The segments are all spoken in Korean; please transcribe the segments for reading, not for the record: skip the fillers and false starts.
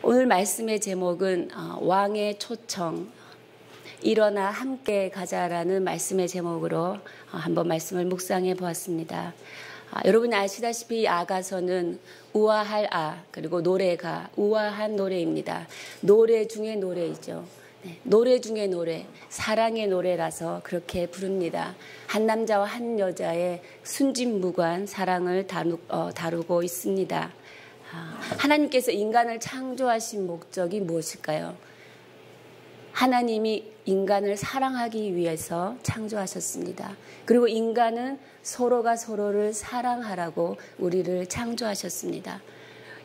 오늘 말씀의 제목은 왕의 초청, 일어나 함께 가자라는 말씀의 제목으로 한번 말씀을 묵상해 보았습니다. 여러분이 아시다시피 아가서는 우아할 그리고 노래가 우아한 노래입니다. 노래 중에 노래이죠. 노래 중에 노래, 사랑의 노래라서 그렇게 부릅니다. 한 남자와 한 여자의 순진무구한 사랑을 다루고 있습니다. 하나님께서 인간을 창조하신 목적이 무엇일까요? 하나님이 인간을 사랑하기 위해서 창조하셨습니다. 그리고 인간은 서로가 서로를 사랑하라고 우리를 창조하셨습니다.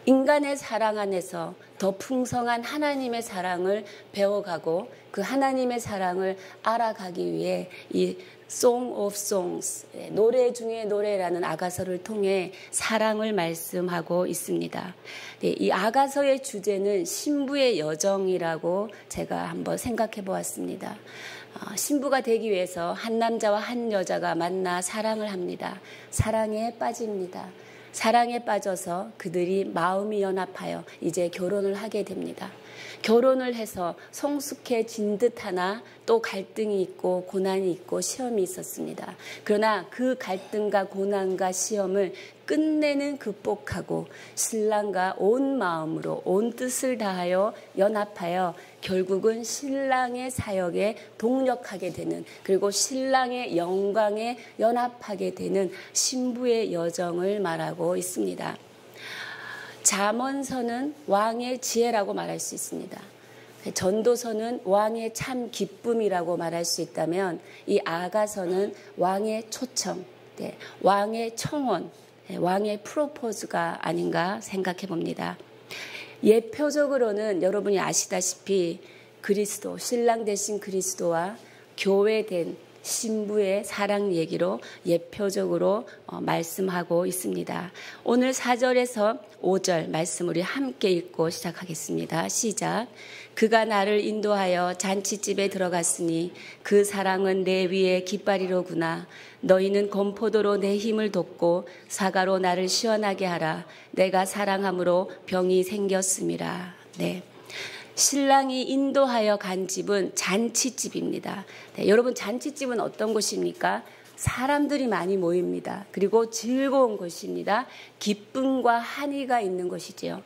인간의 사랑 안에서 더 풍성한 하나님의 사랑을 배워가고 그 하나님의 사랑을 알아가기 위해 이 Song of Songs, 노래 중에 노래라는 아가서를 통해 사랑을 말씀하고 있습니다. 이 아가서의 주제는 신부의 여정이라고 제가 한번 생각해 보았습니다. 신부가 되기 위해서 한 남자와 한 여자가 만나 사랑을 합니다. 사랑에 빠집니다. 사랑에 빠져서 그들이 마음이 연합하여 이제 결혼을 하게 됩니다. 결혼을 해서 성숙해진 듯하나 또 갈등이 있고 고난이 있고 시험이 있었습니다. 그러나 그 갈등과 고난과 시험을 끝내는 극복하고 신랑과 온 마음으로 온 뜻을 다하여 연합하여 결국은 신랑의 사역에 동력하게 되는, 그리고 신랑의 영광에 연합하게 되는 신부의 여정을 말하고 있습니다. 잠언서는 왕의 지혜라고 말할 수 있습니다. 전도서는 왕의 참 기쁨이라고 말할 수 있다면, 이 아가서는 왕의 초청, 왕의 청혼, 왕의 프로포즈가 아닌가 생각해 봅니다. 예표적으로는 여러분이 아시다시피 그리스도, 신랑 되신 그리스도와 교회된 신부의 사랑 얘기로 예표적으로 말씀하고 있습니다. 오늘 4절에서 5절 말씀 우리 함께 읽고 시작하겠습니다. 시작. 그가 나를 인도하여 잔치집에 들어갔으니 그 사랑은 내 위에 깃발이로구나. 너희는 건포도로 내 힘을 돋고 사과로 나를 시원하게 하라. 내가 사랑함으로 병이 생겼음이라. 네. 신랑이 인도하여 간 집은 잔치집입니다. 네, 여러분, 잔치집은 어떤 곳입니까? 사람들이 많이 모입니다. 그리고 즐거운 곳입니다. 기쁨과 한의가 있는 곳이지요.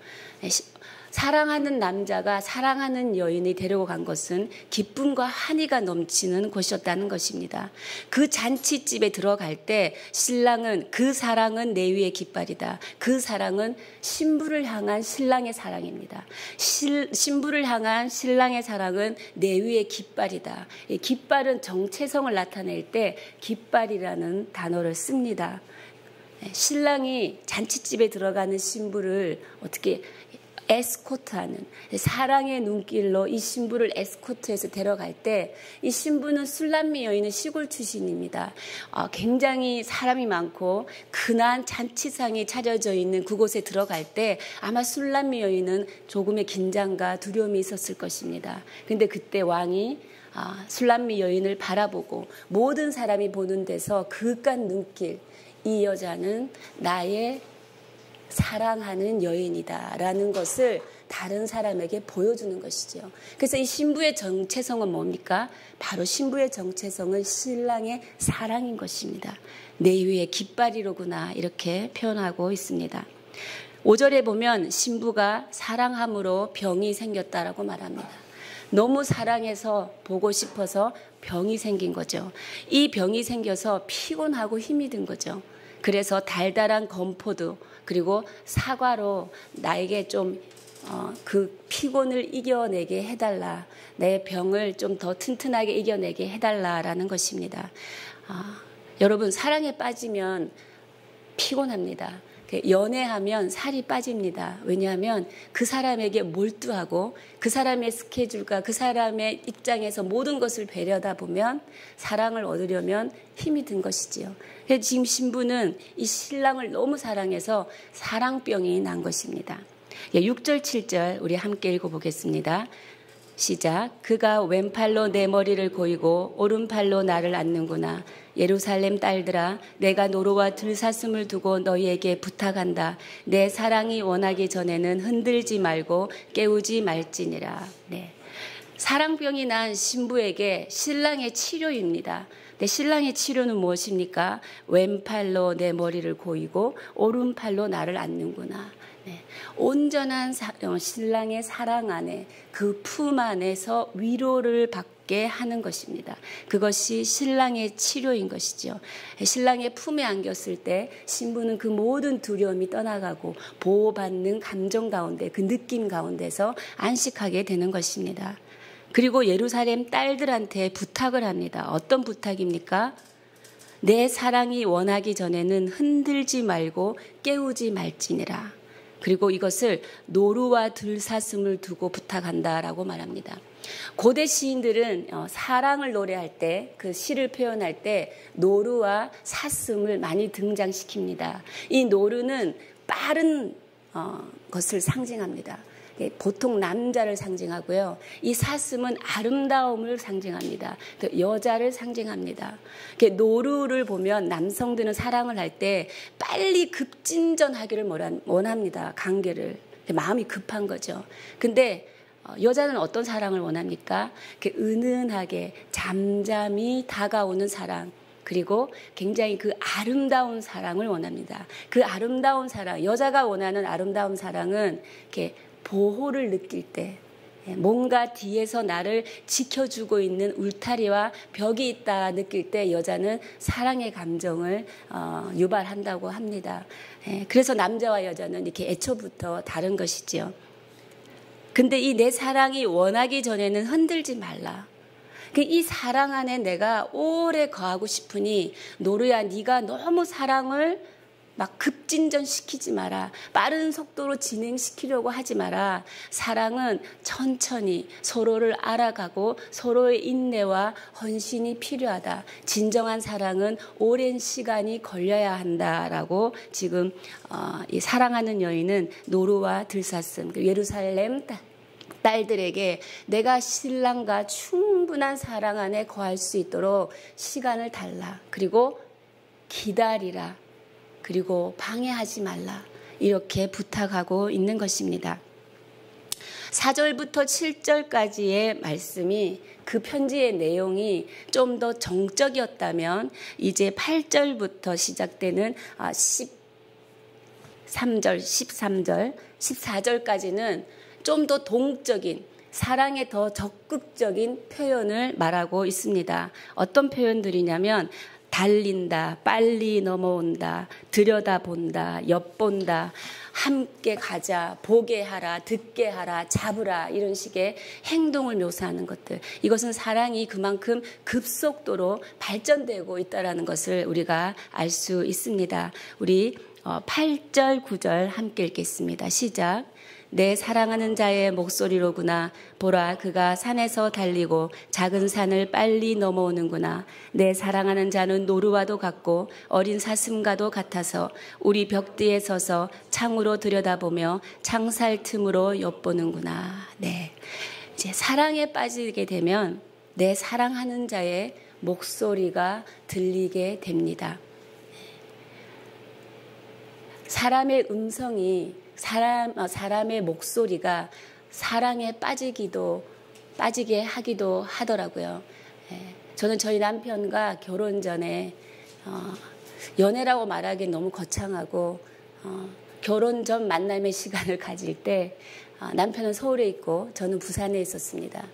사랑하는 남자가 사랑하는 여인이 데리고 간 것은 기쁨과 한의가 넘치는 곳이었다는 것입니다. 그 잔치집에 들어갈 때 신랑은 그 사랑은 내 위의 깃발이다. 그 사랑은 신부를 향한 신랑의 사랑입니다. 신부를 향한 신랑의 사랑은 내 위의 깃발이다. 이 깃발은 정체성을 나타낼 때 깃발이라는 단어를 씁니다. 신랑이 잔치집에 들어가는 신부를 어떻게 에스코트하는, 사랑의 눈길로 이 신부를 에스코트해서 데려갈 때, 이 신부는 술람미 여인은 시골 출신입니다. 굉장히 사람이 많고 근한 잔치상이 차려져 있는 그곳에 들어갈 때 아마 술람미 여인은 조금의 긴장과 두려움이 있었을 것입니다. 그런데 그때 왕이 술람미 여인을 바라보고 모든 사람이 보는 데서 그깟 눈길, 이 여자는 나의 사랑하는 여인이다라는 것을 다른 사람에게 보여주는 것이죠. 그래서 이 신부의 정체성은 뭡니까? 바로 신부의 정체성은 신랑의 사랑인 것입니다. 내 위에 깃발이로구나, 이렇게 표현하고 있습니다. 5절에 보면 신부가 사랑함으로 병이 생겼다라고 말합니다. 너무 사랑해서 보고 싶어서 병이 생긴 거죠. 이 병이 생겨서 피곤하고 힘이 든 거죠. 그래서 달달한 건포도 그리고 사과로 나에게 좀 그 피곤을 이겨내게 해달라. 내 병을 좀 더 튼튼하게 이겨내게 해달라라는 것입니다. 여러분, 사랑에 빠지면 피곤합니다. 연애하면 살이 빠집니다. 왜냐하면 그 사람에게 몰두하고 그 사람의 스케줄과 그 사람의 입장에서 모든 것을 배려하다 보면 사랑을 얻으려면 힘이 든 것이지요. 지금 신부는 이 신랑을 너무 사랑해서 사랑병이 난 것입니다. 6절, 7절 우리 함께 읽어보겠습니다. 시작. 그가 왼팔로 내 머리를 고이고 오른팔로 나를 안는구나. 예루살렘 딸들아 내가 노루와 들사슴을 두고 너희에게 부탁한다. 내 사랑이 원하기 전에는 흔들지 말고 깨우지 말지니라. 네. 사랑병이 난 신부에게 신랑의 치료입니다. 내 신랑의 치료는 무엇입니까? 왼팔로 내 머리를 고이고 오른팔로 나를 안는구나. 네. 온전한 신랑의 사랑 안에 그 품 안에서 위로를 받게 하는 것입니다. 그것이 신랑의 치료인 것이죠. 신랑의 품에 안겼을 때 신부는 그 모든 두려움이 떠나가고 보호받는 감정 가운데 그 느낌 가운데서 안식하게 되는 것입니다. 그리고 예루살렘 딸들한테 부탁을 합니다. 어떤 부탁입니까? 내 사랑이 원하기 전에는 흔들지 말고 깨우지 말지니라. 그리고 이것을 노루와 들사슴을 두고 부탁한다라고 말합니다. 고대 시인들은 사랑을 노래할 때, 그 시를 표현할 때 노루와 사슴을 많이 등장시킵니다. 이 노루는 빠른 것을 상징합니다. 보통 남자를 상징하고요. 이 사슴은 아름다움을 상징합니다. 여자를 상징합니다. 노루를 보면 남성들은 사랑을 할 때 빨리 급진전하기를 원합니다. 관계를. 마음이 급한 거죠. 근데 여자는 어떤 사랑을 원합니까? 은은하게 잠잠히 다가오는 사랑. 그리고 굉장히 그 아름다운 사랑을 원합니다. 그 아름다운 사랑, 여자가 원하는 아름다운 사랑은 이렇게 보호를 느낄 때, 뭔가 뒤에서 나를 지켜주고 있는 울타리와 벽이 있다 느낄 때 여자는 사랑의 감정을 유발한다고 합니다. 그래서 남자와 여자는 이렇게 애초부터 다른 것이지요. 근데 이 내 사랑이 원하기 전에는 흔들지 말라. 이 사랑 안에 내가 오래 거하고 싶으니 노루야, 네가 너무 사랑을 막 급진전시키지 마라. 빠른 속도로 진행시키려고 하지 마라. 사랑은 천천히 서로를 알아가고 서로의 인내와 헌신이 필요하다. 진정한 사랑은 오랜 시간이 걸려야 한다라고 지금 이 사랑하는 여인은 노루와 들사슴, 예루살렘 딸들에게 내가 신랑과 충분한 사랑 안에 거할 수 있도록 시간을 달라. 그리고 기다리라. 그리고 방해하지 말라. 이렇게 부탁하고 있는 것입니다. 4절부터 7절까지의 말씀이, 그 편지의 내용이 좀 더 정적이었다면 이제 8절부터 시작되는 13절, 13절, 14절까지는 좀 더 동적인, 사랑에 더 적극적인 표현을 말하고 있습니다. 어떤 표현들이냐면 달린다, 빨리 넘어온다, 들여다본다, 엿본다, 함께 가자, 보게 하라, 듣게 하라, 잡으라, 이런 식의 행동을 묘사하는 것들. 이것은 사랑이 그만큼 급속도로 발전되고 있다는 것을 우리가 알 수 있습니다. 우리 8절, 9절 함께 읽겠습니다. 시작. 내 사랑하는 자의 목소리로구나. 보라, 그가 산에서 달리고 작은 산을 빨리 넘어오는구나. 내 사랑하는 자는 노루와도 같고 어린 사슴과도 같아서 우리 벽 뒤에 서서 창으로 들여다보며 창살 틈으로 엿보는구나. 네, 이제 사랑에 빠지게 되면 내 사랑하는 자의 목소리가 들리게 됩니다. 사람의 음성이, 사람의 목소리가 사랑에 빠지게 하기도 하더라고요. 저는 저희 남편과 결혼 전에 연애라고 말하기엔 너무 거창하고 결혼 전 만남의 시간을 가질 때 남편은 서울에 있고 저는 부산에 있었습니다.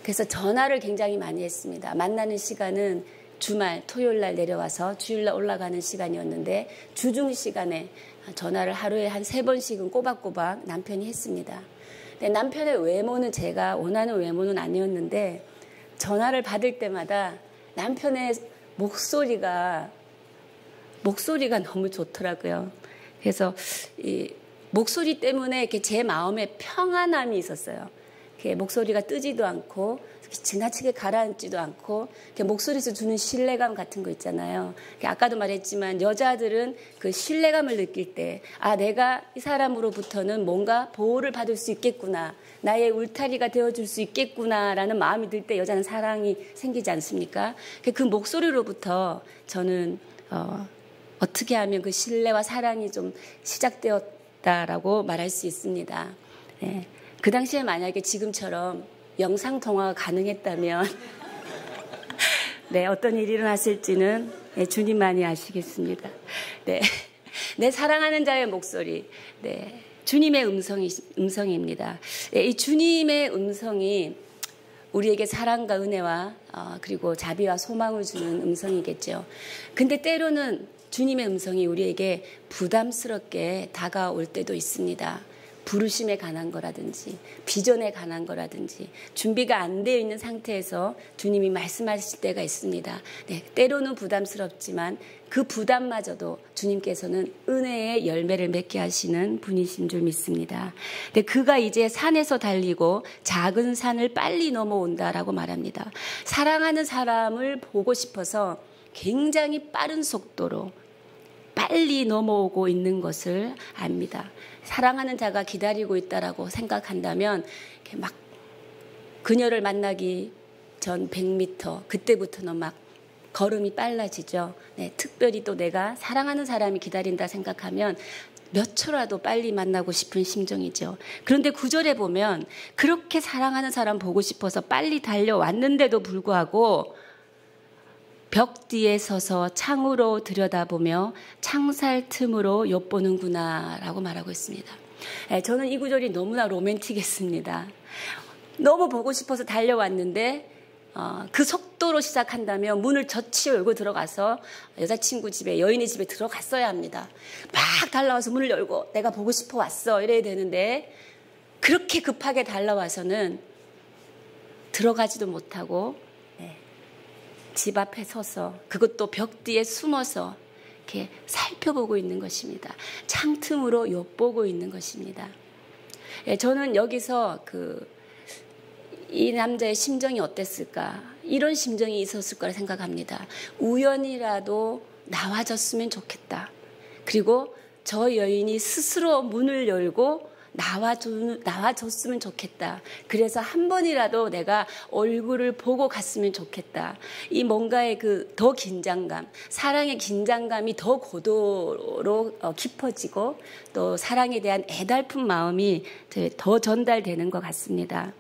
그래서 전화를 굉장히 많이 했습니다. 만나는 시간은 주말, 토요일 날 내려와서 주일 날 올라가는 시간이었는데 주중 시간에 전화를 하루에 한 3번씩은 꼬박꼬박 남편이 했습니다. 근데 남편의 외모는 제가 원하는 외모는 아니었는데 전화를 받을 때마다 남편의 목소리가 너무 좋더라고요. 그래서 이 목소리 때문에 이렇게 제 마음에 평안함이 있었어요. 이렇게 목소리가 뜨지도 않고 지나치게 가라앉지도 않고 목소리에서 주는 신뢰감 같은 거 있잖아요. 아까도 말했지만 여자들은 그 신뢰감을 느낄 때 내가 이 사람으로부터는 뭔가 보호를 받을 수 있겠구나. 나의 울타리가 되어줄 수 있겠구나라는 마음이 들 때 여자는 사랑이 생기지 않습니까? 그 목소리로부터 저는 어떻게 하면 그 신뢰와 사랑이 좀 시작되었다라고 말할 수 있습니다. 네. 그 당시에 만약에 지금처럼 영상통화가 가능했다면 네, 어떤 일이 일어났을지는 주님만이 아시겠습니다. 네. 내 사랑하는 자의 목소리, 네, 주님의 음성입니다. 네, 이 주님의 음성이 우리에게 사랑과 은혜와 그리고 자비와 소망을 주는 음성이겠죠. 근데 때로는 주님의 음성이 우리에게 부담스럽게 다가올 때도 있습니다. 부르심에 관한 거라든지 비전에 관한 거라든지 준비가 안 되어 있는 상태에서 주님이 말씀하실 때가 있습니다. 네, 때로는 부담스럽지만 그 부담마저도 주님께서는 은혜의 열매를 맺게 하시는 분이신 줄 믿습니다. 네, 그가 이제 산에서 달리고 작은 산을 빨리 넘어온다라고 말합니다. 사랑하는 사람을 보고 싶어서 굉장히 빠른 속도로 빨리 넘어오고 있는 것을 압니다. 사랑하는 자가 기다리고 있다라고 생각한다면 막 그녀를 만나기 전 100m 그때부터는 막 걸음이 빨라지죠. 네, 특별히 또 내가 사랑하는 사람이 기다린다 생각하면 몇 초라도 빨리 만나고 싶은 심정이죠. 그런데 9절에 보면 그렇게 사랑하는 사람 보고 싶어서 빨리 달려왔는데도 불구하고 벽 뒤에 서서 창으로 들여다보며 창살 틈으로 엿보는구나 라고 말하고 있습니다. 저는 이 구절이 너무나 로맨틱했습니다. 너무 보고 싶어서 달려왔는데 그 속도로 시작한다면 문을 젖히 열고 들어가서 여자친구 집에, 여인의 집에 들어갔어야 합니다. 막 달려와서 문을 열고 내가 보고 싶어 왔어 이래야 되는데 그렇게 급하게 달려와서는 들어가지도 못하고 집 앞에 서서 그것도 벽 뒤에 숨어서 이렇게 살펴보고 있는 것입니다. 창틈으로 엿보고 있는 것입니다. 저는 여기서 이 남자의 심정이 어땠을까? 이런 심정이 있었을 거라 생각합니다. 우연이라도 나와줬으면 좋겠다. 그리고 저 여인이 스스로 문을 열고 나와줬으면 좋겠다. 그래서 한 번이라도 내가 얼굴을 보고 갔으면 좋겠다. 이 뭔가의 더 긴장감, 사랑의 긴장감이 더 고도로 깊어지고 또 사랑에 대한 애달픈 마음이 더 전달되는 것 같습니다.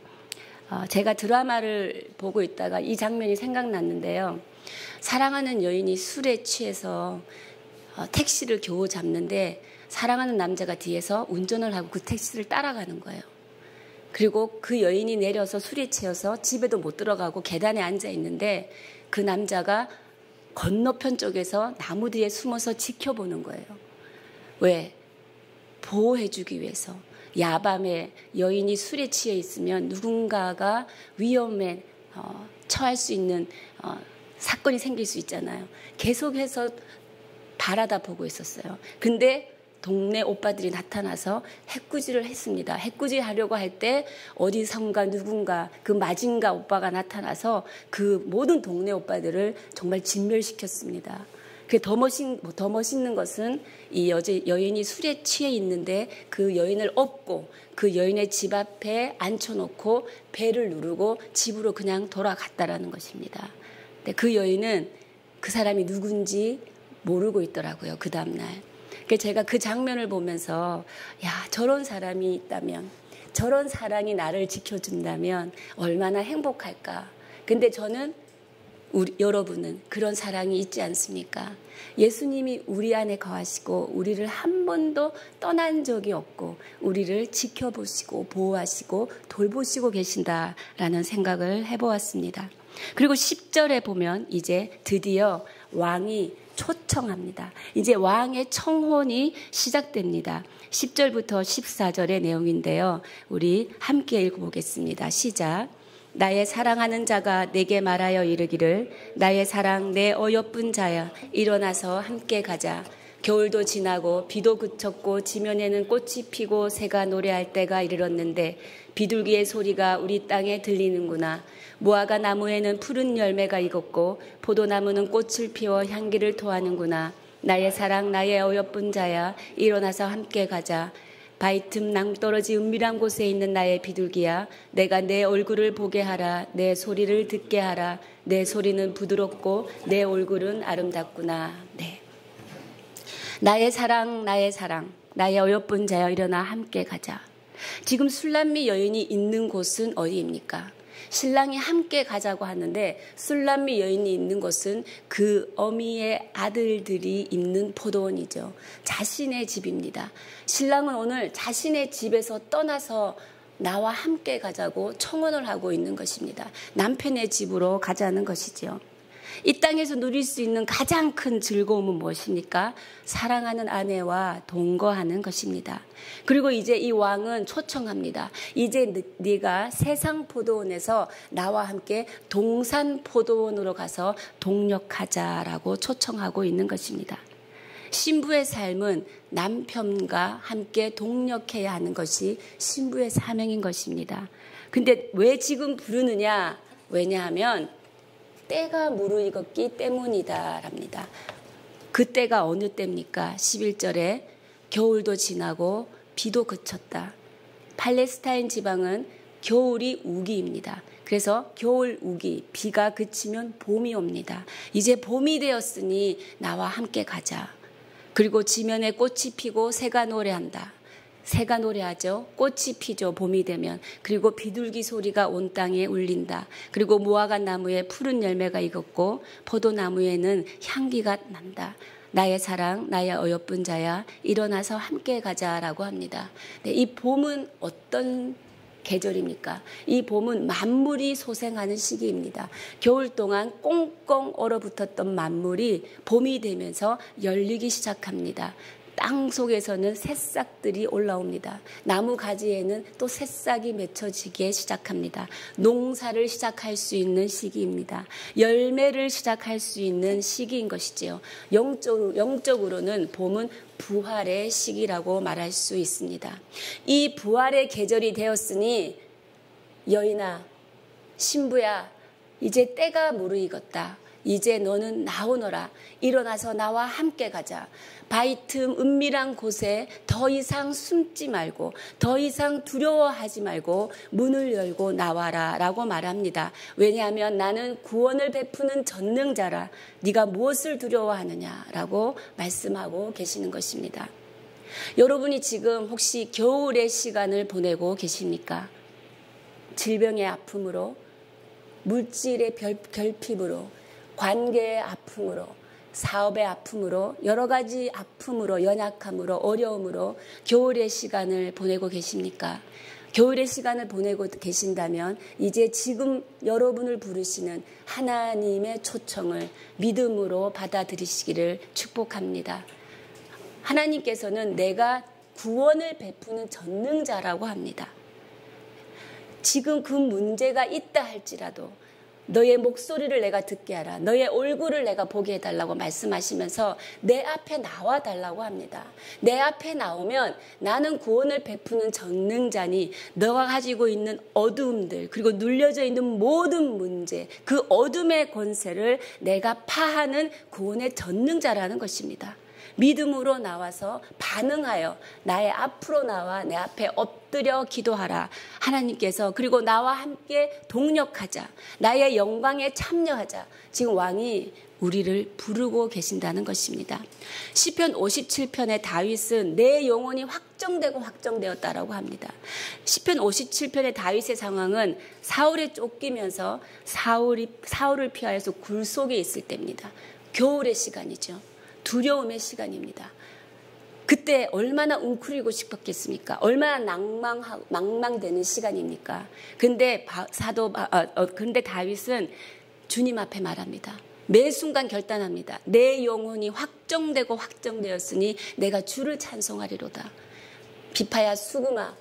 제가 드라마를 보고 있다가 이 장면이 생각났는데요. 사랑하는 여인이 술에 취해서 택시를 겨우 잡는데 사랑하는 남자가 뒤에서 운전을 하고 그 택시를 따라가는 거예요. 그리고 그 여인이 내려서 술에 취해서 집에도 못 들어가고 계단에 앉아 있는데 그 남자가 건너편 쪽에서 나무 뒤에 숨어서 지켜보는 거예요. 왜? 보호해주기 위해서. 야밤에 여인이 술에 취해 있으면 누군가가 위험에 처할 수 있는 사건이 생길 수 있잖아요. 계속해서 바라다 보고 있었어요. 근데 동네 오빠들이 나타나서 해꾸지를 했습니다. 해꾸지 하려고 할 때 어디선가 누군가 그 마징가 오빠가 나타나서 그 모든 동네 오빠들을 정말 진멸시켰습니다. 더 멋있는 것은 이 여인이 술에 취해 있는데 그 여인을 업고 그 여인의 집 앞에 앉혀놓고 배를 누르고 집으로 그냥 돌아갔다라는 것입니다. 근데 그 여인은 그 사람이 누군지 모르고 있더라고요. 그 다음날. 제가 그 장면을 보면서 저런 사람이 있다면, 저런 사랑이 나를 지켜준다면 얼마나 행복할까. 근데 저는 여러분은 그런 사랑이 있지 않습니까? 예수님이 우리 안에 거하시고 우리를 한 번도 떠난 적이 없고 우리를 지켜보시고 보호하시고 돌보시고 계신다라는 생각을 해보았습니다. 그리고 10절에 보면 이제 드디어 왕이 초청합니다. 이제 왕의 청혼이 시작됩니다. 10절부터 14절의 내용인데요. 우리 함께 읽어보겠습니다. 시작. 나의 사랑하는 자가 내게 말하여 이르기를 나의 사랑 내 어여쁜 자야 일어나서 함께 가자. 겨울도 지나고 비도 그쳤고 지면에는 꽃이 피고 새가 노래할 때가 이르렀는데 비둘기의 소리가 우리 땅에 들리는구나. 무화과 나무에는 푸른 열매가 익었고 포도나무는 꽃을 피워 향기를 토하는구나. 나의 사랑 나의 어여쁜 자야 일어나서 함께 가자. 바위 틈 낭떠러지 은밀한 곳에 있는 나의 비둘기야, 내가 내 얼굴을 보게 하라. 내 소리를 듣게 하라. 내 소리는 부드럽고 내 얼굴은 아름답구나. 네. 나의 사랑 나의 어여쁜 자여 일어나 함께 가자. 지금 술람미 여인이 있는 곳은 어디입니까? 신랑이 함께 가자고 하는데 술람미 여인이 있는 곳은 그 어미의 아들들이 있는 포도원이죠. 자신의 집입니다. 신랑은 오늘 자신의 집에서 떠나서 나와 함께 가자고 청혼을 하고 있는 것입니다. 남편의 집으로 가자는 것이죠. 이 땅에서 누릴 수 있는 가장 큰 즐거움은 무엇입니까? 사랑하는 아내와 동거하는 것입니다. 그리고 이제 이 왕은 초청합니다. 이제 네가 세상 포도원에서 나와 함께 동산 포도원으로 가서 동력하자라고 초청하고 있는 것입니다. 신부의 삶은 남편과 함께 동력해야 하는 것이 신부의 사명인 것입니다. 근데 왜 지금 부르느냐? 왜냐하면 때가 무르익었기 때문이다랍니다. 그 때가 어느 때입니까? 11절에 겨울도 지나고 비도 그쳤다. 팔레스타인 지방은 겨울이 우기입니다. 그래서 겨울 우기, 비가 그치면 봄이 옵니다. 이제 봄이 되었으니 나와 함께 가자. 그리고 지면에 꽃이 피고 새가 노래한다. 새가 노래하죠. 꽃이 피죠. 봄이 되면. 그리고 비둘기 소리가 온 땅에 울린다. 그리고 무화과 나무에 푸른 열매가 익었고 포도나무에는 향기가 난다. 나의 사랑 나의 어여쁜 자야 일어나서 함께 가자라고 합니다. 네, 이 봄은 어떤 계절입니까? 이 봄은 만물이 소생하는 시기입니다. 겨울 동안 꽁꽁 얼어붙었던 만물이 봄이 되면서 열리기 시작합니다. 땅 속에서는 새싹들이 올라옵니다. 나무 가지에는 또 새싹이 맺혀지기 시작합니다. 농사를 시작할 수 있는 시기입니다. 열매를 시작할 수 있는 시기인 것이지요. 영적으로는 봄은 부활의 시기라고 말할 수 있습니다. 이 부활의 계절이 되었으니 여인아, 신부야, 이제 때가 무르익었다. 이제 너는 나오너라. 일어나서 나와 함께 가자. 바위 틈 은밀한 곳에 더 이상 숨지 말고 더 이상 두려워하지 말고 문을 열고 나와라 라고 말합니다. 왜냐하면 나는 구원을 베푸는 전능자라. 네가 무엇을 두려워하느냐라고 말씀하고 계시는 것입니다. 여러분이 지금 혹시 겨울의 시간을 보내고 계십니까? 질병의 아픔으로, 물질의 결핍으로, 관계의 아픔으로, 사업의 아픔으로, 여러 가지 아픔으로, 연약함으로, 어려움으로 겨울의 시간을 보내고 계십니까? 겨울의 시간을 보내고 계신다면 이제 지금 여러분을 부르시는 하나님의 초청을 믿음으로 받아들이시기를 축복합니다. 하나님께서는 내가 구원을 베푸는 전능자라고 합니다. 지금 그 문제가 있다 할지라도 너의 목소리를 내가 듣게 하라. 너의 얼굴을 내가 보게 해달라고 말씀하시면서 내 앞에 나와달라고 합니다. 내 앞에 나오면 나는 구원을 베푸는 전능자니 너가 가지고 있는 어두움들 그리고 눌려져 있는 모든 문제 그 어둠의 권세를 내가 파하는 구원의 전능자라는 것입니다. 믿음으로 나와서 반응하여 나의 앞으로 나와 내 앞에 엎드려 기도하라. 하나님께서 그리고 나와 함께 동력하자. 나의 영광에 참여하자. 지금 왕이 우리를 부르고 계신다는 것입니다. 시편 57편의 다윗은 내 영혼이 확정되었다라고 합니다. 시편 57편의 다윗의 상황은 사울에 쫓기면서 사울을 피하여서 굴 속에 있을 때입니다. 겨울의 시간이죠. 두려움의 시간입니다. 그때 얼마나 웅크리고 싶었겠습니까? 얼마나 낭망되는 시간입니까? 근데 다윗은 주님 앞에 말합니다. 매 순간 결단합니다. 내 영혼이 확정되었으니 내가 주를 찬송하리로다. 비파야 수금아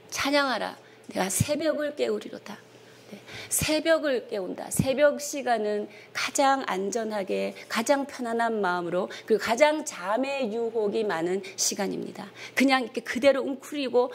찬양하라. 내가 새벽을 깨우리로다. 새벽을 깨운다. 새벽 시간은 가장 안전하게, 가장 편안한 마음으로, 그리고 가장 잠의 유혹이 많은 시간입니다. 그냥 이렇게 그대로 웅크리고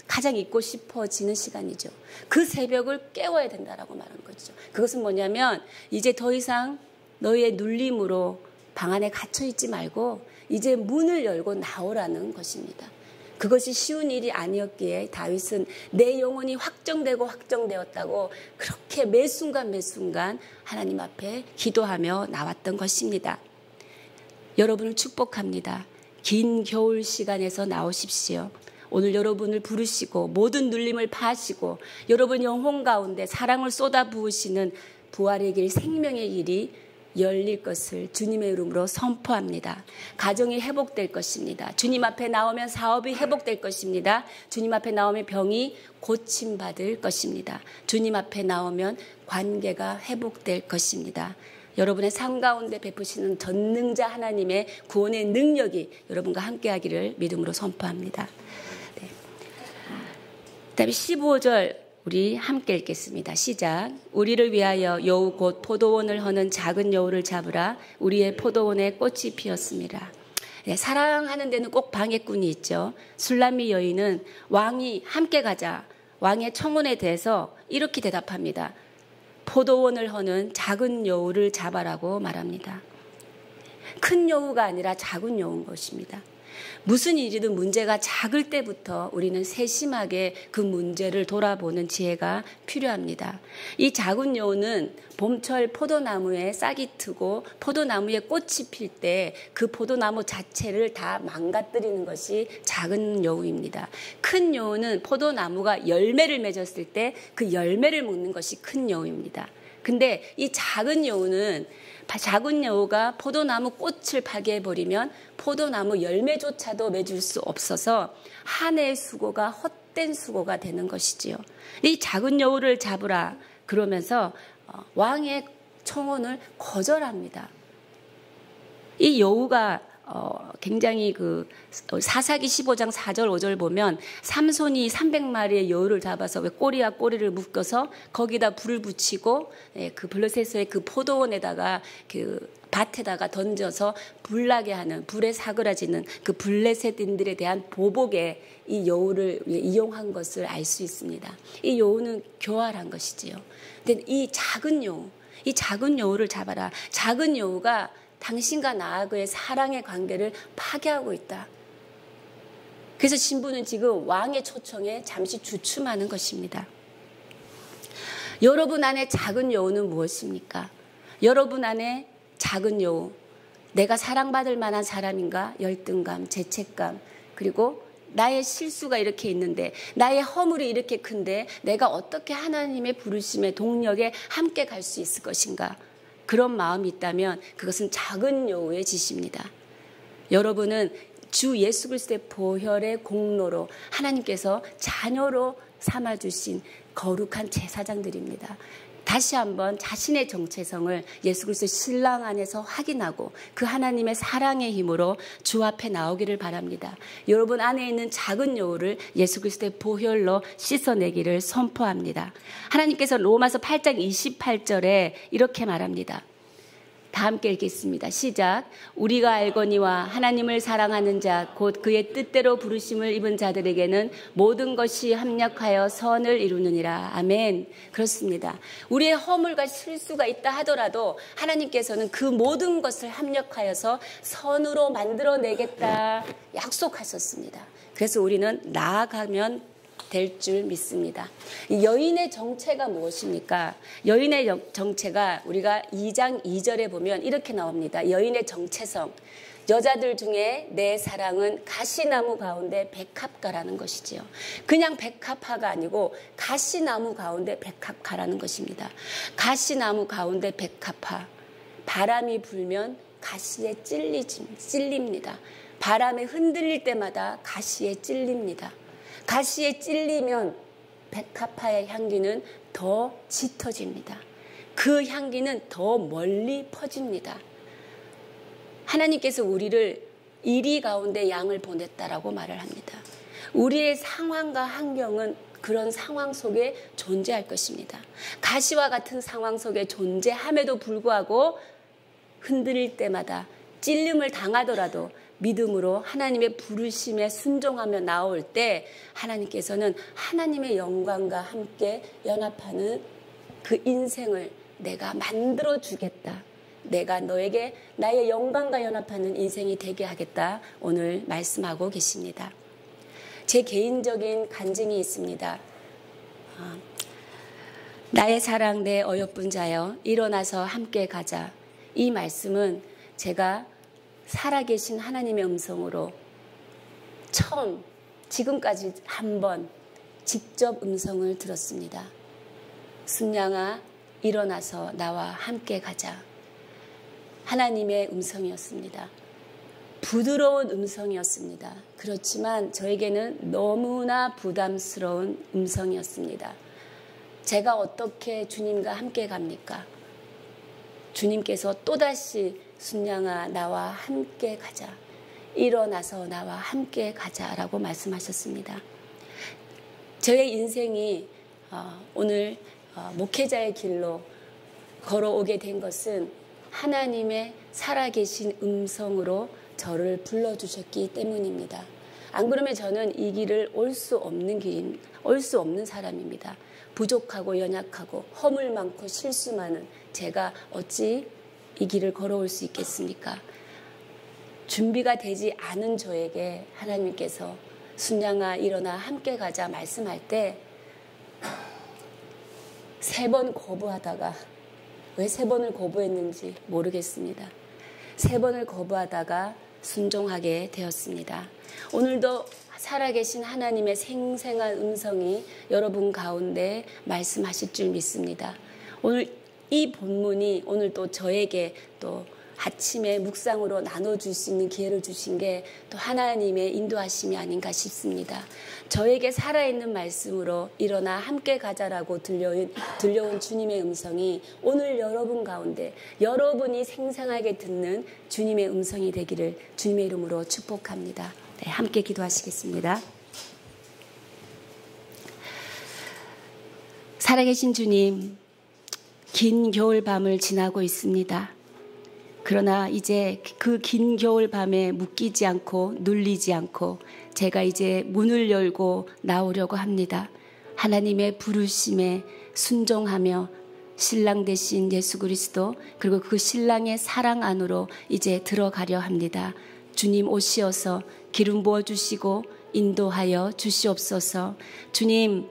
가장 있고 싶어지는 시간이죠. 그 새벽을 깨워야 된다라고 말하는 거죠. 그것은 뭐냐면 이제 더 이상 너희의 눌림으로 방 안에 갇혀 있지 말고 이제 문을 열고 나오라는 것입니다. 그것이 쉬운 일이 아니었기에 다윗은 내 영혼이 확정되고 확정되었다고 그렇게 매 순간 하나님 앞에 기도하며 나왔던 것입니다. 여러분을 축복합니다. 긴 겨울 시간에서 나오십시오. 오늘 여러분을 부르시고 모든 눌림을 파시고 여러분 영혼 가운데 사랑을 쏟아 부으시는 부활의 길, 생명의 길이 열릴 것을 주님의 이름으로 선포합니다. 가정이 회복될 것입니다. 주님 앞에 나오면 사업이 회복될 것입니다. 주님 앞에 나오면 병이 고침받을 것입니다. 주님 앞에 나오면 관계가 회복될 것입니다. 여러분의 삶 가운데 베푸시는 전능자 하나님의 구원의 능력이 여러분과 함께하기를 믿음으로 선포합니다. 네. 그다음에 15절 우리 함께 읽겠습니다. 시작. 우리를 위하여 여우 곧 포도원을 허는 작은 여우를 잡으라. 우리의 포도원에 꽃이 피었습니다. 네, 사랑하는 데는 꼭 방해꾼이 있죠. 술람미 여인은 왕이 함께 가자. 왕의 청혼에 대해서 이렇게 대답합니다. 포도원을 허는 작은 여우를 잡아라고 말합니다. 큰 여우가 아니라 작은 여우인 것입니다. 무슨 일이든 문제가 작을 때부터 우리는 세심하게 그 문제를 돌아보는 지혜가 필요합니다. 이 작은 여우는 봄철 포도나무에 싹이 트고 포도나무에 꽃이 필 때 그 포도나무 자체를 다 망가뜨리는 것이 작은 여우입니다. 큰 여우는 포도나무가 열매를 맺었을 때 그 열매를 먹는 것이 큰 여우입니다. 근데 이 작은 여우가 포도나무 꽃을 파괴해버리면 포도나무 열매조차도 맺을 수 없어서 한 해의 수고가 헛된 수고가 되는 것이지요. 이 작은 여우를 잡으라 그러면서 왕의 청혼을 거절합니다. 이 여우가 굉장히 사사기 15장 4절 5절 보면 삼손이 300마리의 여우를 잡아서 꼬리와 꼬리를 묶어서 거기다 불을 붙이고 그 블레셋의 그 포도원에다가 그 밭에다가 던져서 불나게 하는 불에 사그라지는 그 블레셋인들에 대한 보복에 이 여우를 이용한 것을 알 수 있습니다. 이 여우는 교활한 것이지요. 근데 이 작은 여우를 잡아라. 작은 여우가 당신과 나하고의 사랑의 관계를 파괴하고 있다. 그래서 신부는 지금 왕의 초청에 잠시 주춤하는 것입니다. 여러분 안에 작은 여우는 무엇입니까? 여러분 안에 작은 여우, 내가 사랑받을 만한 사람인가? 열등감, 죄책감, 그리고 나의 실수가 이렇게 있는데, 나의 허물이 이렇게 큰데 내가 어떻게 하나님의 부르심의 동력에 함께 갈 수 있을 것인가? 그런 마음이 있다면 그것은 작은 여우의 짓입니다. 여러분은 주 예수 그리스도의 보혈의 공로로 하나님께서 자녀로 삼아주신 거룩한 제사장들입니다. 다시 한번 자신의 정체성을 예수 그리스도의 신랑 안에서 확인하고 그 하나님의 사랑의 힘으로 주 앞에 나오기를 바랍니다. 여러분 안에 있는 작은 여우를 예수 그리스도의 보혈로 씻어내기를 선포합니다. 하나님께서 로마서 8장 28절에 이렇게 말합니다. 다 함께 읽겠습니다. 시작. 우리가 알거니와 하나님을 사랑하는 자 곧 그의 뜻대로 부르심을 입은 자들에게는 모든 것이 합력하여 선을 이루느니라. 아멘. 그렇습니다. 우리의 허물과 실수가 있다 하더라도 하나님께서는 그 모든 것을 합력하여서 선으로 만들어내겠다 약속하셨습니다. 그래서 우리는 나아가면 될 줄 믿습니다. 여인의 정체가 무엇입니까? 여인의 정체가 우리가 2장 2절에 보면 이렇게 나옵니다. 여인의 정체성. 여자들 중에 내 사랑은 가시나무 가운데 백합가라는 것이지요. 그냥 백합화가 아니고 가시나무 가운데 백합가라는 것입니다. 가시나무 가운데 백합화. 바람이 불면 가시에 찔립니다. 바람에 흔들릴 때마다 가시에 찔립니다. 가시에 찔리면 백합화의 향기는 더 짙어집니다. 그 향기는 더 멀리 퍼집니다. 하나님께서 우리를 이리 가운데 양을 보냈다라고 말을 합니다. 우리의 상황과 환경은 그런 상황 속에 존재할 것입니다. 가시와 같은 상황 속에 존재함에도 불구하고 흔들릴 때마다 찔림을 당하더라도 믿음으로 하나님의 부르심에 순종하며 나올 때 하나님께서는 하나님의 영광과 함께 연합하는 그 인생을 내가 만들어 주겠다. 내가 너에게 나의 영광과 연합하는 인생이 되게 하겠다. 오늘 말씀하고 계십니다. 제 개인적인 간증이 있습니다. 나의 사랑 내 어여쁜 자여 일어나서 함께 가자. 이 말씀은 제가 살아계신 하나님의 음성으로 처음 지금까지 한 번 직접 음성을 들었습니다. 순양아 일어나서 나와 함께 가자. 하나님의 음성이었습니다. 부드러운 음성이었습니다. 그렇지만 저에게는 너무나 부담스러운 음성이었습니다. 제가 어떻게 주님과 함께 갑니까? 주님께서 또다시 순양아 나와 함께 가자. 일어나서 나와 함께 가자라고 말씀하셨습니다. 저의 인생이 오늘 목회자의 길로 걸어오게 된 것은 하나님의 살아계신 음성으로 저를 불러주셨기 때문입니다. 안 그러면 저는 이 길을 올 수 없는 사람입니다. 부족하고 연약하고 허물 많고 실수 많은 제가 어찌 이 길을 걸어올 수 있겠습니까? 준비가 되지 않은 저에게 하나님께서 순양아 일어나 함께 가자 말씀할 때 3번 거부하다가 왜 3번을 거부했는지 모르겠습니다. 3번을 거부하다가 순종하게 되었습니다. 오늘도 살아계신 하나님의 생생한 음성이 여러분 가운데 말씀하실 줄 믿습니다. 오늘 이 본문이 오늘 또 저에게 또 아침에 묵상으로 나눠줄 수 있는 기회를 주신 게 또 하나님의 인도하심이 아닌가 싶습니다. 저에게 살아있는 말씀으로 일어나 함께 가자라고 들려온 주님의 음성이 오늘 여러분 가운데 여러분이 생생하게 듣는 주님의 음성이 되기를 주님의 이름으로 축복합니다. 네, 함께 기도하시겠습니다. 살아계신 주님, 긴 겨울 밤을 지나고 있습니다. 그러나 이제 그 긴 겨울 밤에 묶이지 않고 눌리지 않고 제가 이제 문을 열고 나오려고 합니다. 하나님의 부르심에 순종하며 신랑 되신 예수 그리스도 그리고 그 신랑의 사랑 안으로 이제 들어가려 합니다. 주님 오시어서 기름 부어주시고 인도하여 주시옵소서. 주님,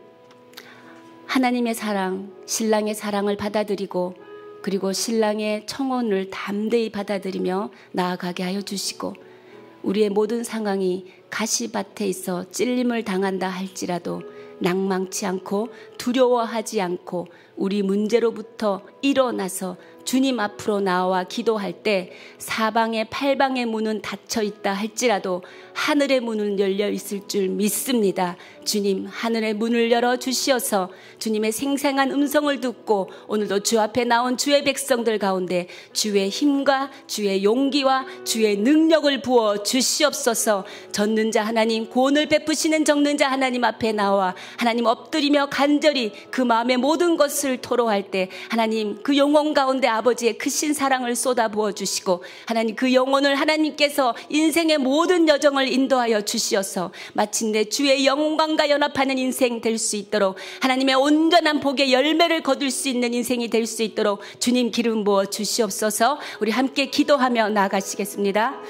하나님의 사랑, 신랑의 사랑을 받아들이고 그리고 신랑의 청혼을 담대히 받아들이며 나아가게 하여 주시고 우리의 모든 상황이 가시밭에 있어 찔림을 당한다 할지라도 낭망치 않고 두려워하지 않고 우리 문제로부터 일어나서 주님 앞으로 나와 기도할 때 사방의 8방의 문은 닫혀 있다 할지라도 하늘의 문은 열려 있을 줄 믿습니다. 주님, 하늘의 문을 열어 주시어서 주님의 생생한 음성을 듣고 오늘도 주 앞에 나온 주의 백성들 가운데 주의 힘과 주의 용기와 주의 능력을 부어 주시옵소서. 젖는 자 하나님, 구원을 베푸시는 적는 자 하나님 앞에 나와 하나님 엎드리며 간절히 그 마음의 모든 것을 토로할 때 하나님 그 영혼 가운데 아버지의 크신 사랑을 쏟아부어 주시고 하나님 그 영혼을 하나님께서 인생의 모든 여정을 인도하여 주시어서 마침내 주의 영광과 연합하는 인생 될 수 있도록 하나님의 온전한 복의 열매를 거둘 수 있는 인생이 될 수 있도록 주님 기름 부어 주시옵소서. 우리 함께 기도하며 나아가시겠습니다.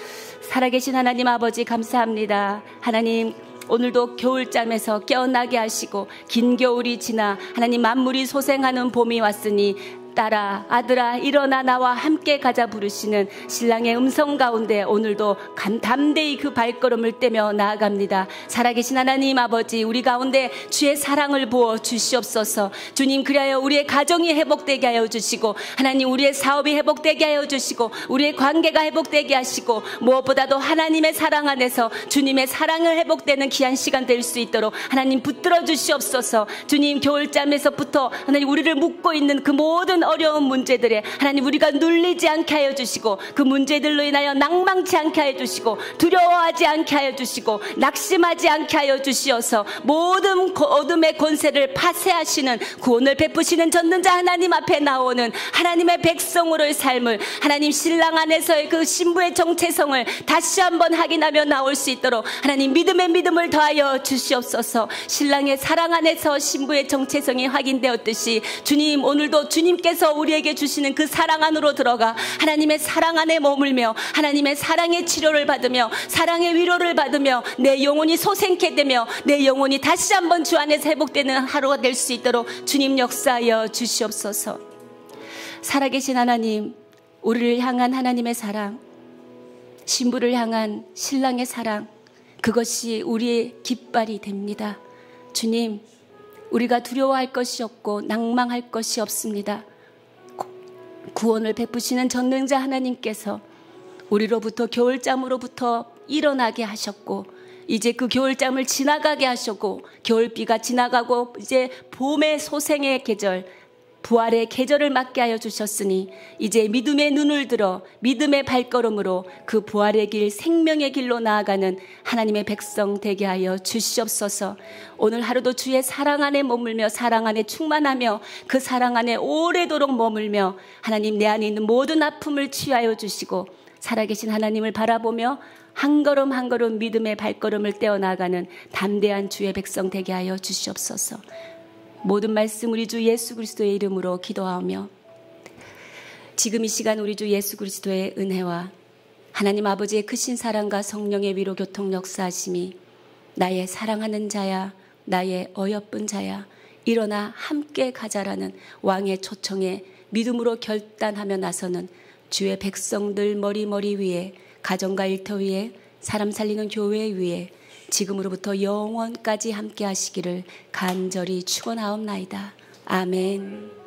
살아계신 하나님 아버지 감사합니다. 하나님 오늘도 겨울잠에서 깨어나게 하시고 긴 겨울이 지나 하나님 만물이 소생하는 봄이 왔으니 딸아 아들아 일어나 나와 함께 가자 부르시는 신랑의 음성 가운데 오늘도 담대히 그 발걸음을 떼며 나아갑니다. 살아계신 하나님 아버지 우리 가운데 주의 사랑을 부어 주시옵소서. 주님 그리하여 우리의 가정이 회복되게 하여 주시고 하나님 우리의 사업이 회복되게 하여 주시고 우리의 관계가 회복되게 하시고 무엇보다도 하나님의 사랑 안에서 주님의 사랑을 회복되는 귀한 시간 될 수 있도록 하나님 붙들어 주시옵소서. 주님 겨울잠에서부터 하나님 우리를 묶고 있는 그 모든 어려운 문제들에 하나님 우리가 눌리지 않게 하여 주시고, 그 문제들로 인하여 낭망치 않게 하여 주시고, 두려워하지 않게 하여 주시고, 낙심하지 않게 하여 주시어서 모든 어둠의 권세를 파쇄하시는, 구원을 베푸시는 전능자 하나님 앞에 나오는 하나님의 백성으로의 삶을, 하나님 신랑 안에서의 그 신부의 정체성을 다시 한번 확인하며 나올 수 있도록 하나님 믿음의 믿음을 더하여 주시옵소서. 신랑의 사랑 안에서 신부의 정체성이 확인되었듯이 주님, 오늘도 주님께서 우리에게 주시는 그 사랑 안으로 들어가 하나님의 사랑 안에 머물며 하나님의 사랑의 치료를 받으며 사랑의 위로를 받으며 내 영혼이 소생케 되며 내 영혼이 다시 한번 주 안에서 회복되는 하루가 될 수 있도록 주님 역사하여 주시옵소서. 살아계신 하나님, 우리를 향한 하나님의 사랑, 신부를 향한 신랑의 사랑, 그것이 우리의 깃발이 됩니다. 주님, 우리가 두려워할 것이 없고 낭망할 것이 없습니다. 구원을 베푸시는 전능자 하나님께서 우리로부터 겨울잠으로부터 일어나게 하셨고, 이제 그 겨울잠을 지나가게 하셨고, 겨울비가 지나가고 이제 봄의 소생의 계절, 부활의 계절을 맞게 하여 주셨으니 이제 믿음의 눈을 들어 믿음의 발걸음으로 그 부활의 길, 생명의 길로 나아가는 하나님의 백성 되게 하여 주시옵소서. 오늘 하루도 주의 사랑 안에 머물며 사랑 안에 충만하며 그 사랑 안에 오래도록 머물며 하나님 내 안에 있는 모든 아픔을 치유하여 주시고, 살아계신 하나님을 바라보며 한 걸음 한 걸음 믿음의 발걸음을 떼어나가는 담대한 주의 백성 되게 하여 주시옵소서. 모든 말씀 우리 주 예수 그리스도의 이름으로 기도하며, 지금 이 시간 우리 주 예수 그리스도의 은혜와 하나님 아버지의 크신 사랑과 성령의 위로 교통 역사하심이 나의 사랑하는 자야, 나의 어여쁜 자야, 일어나 함께 가자라는 왕의 초청에 믿음으로 결단하며 나서는 주의 백성들 머리 위에, 가정과 일터 위에, 사람 살리는 교회 위에 지금으로부터 영원까지 함께 하시기를 간절히 축원하옵나이다. 아멘.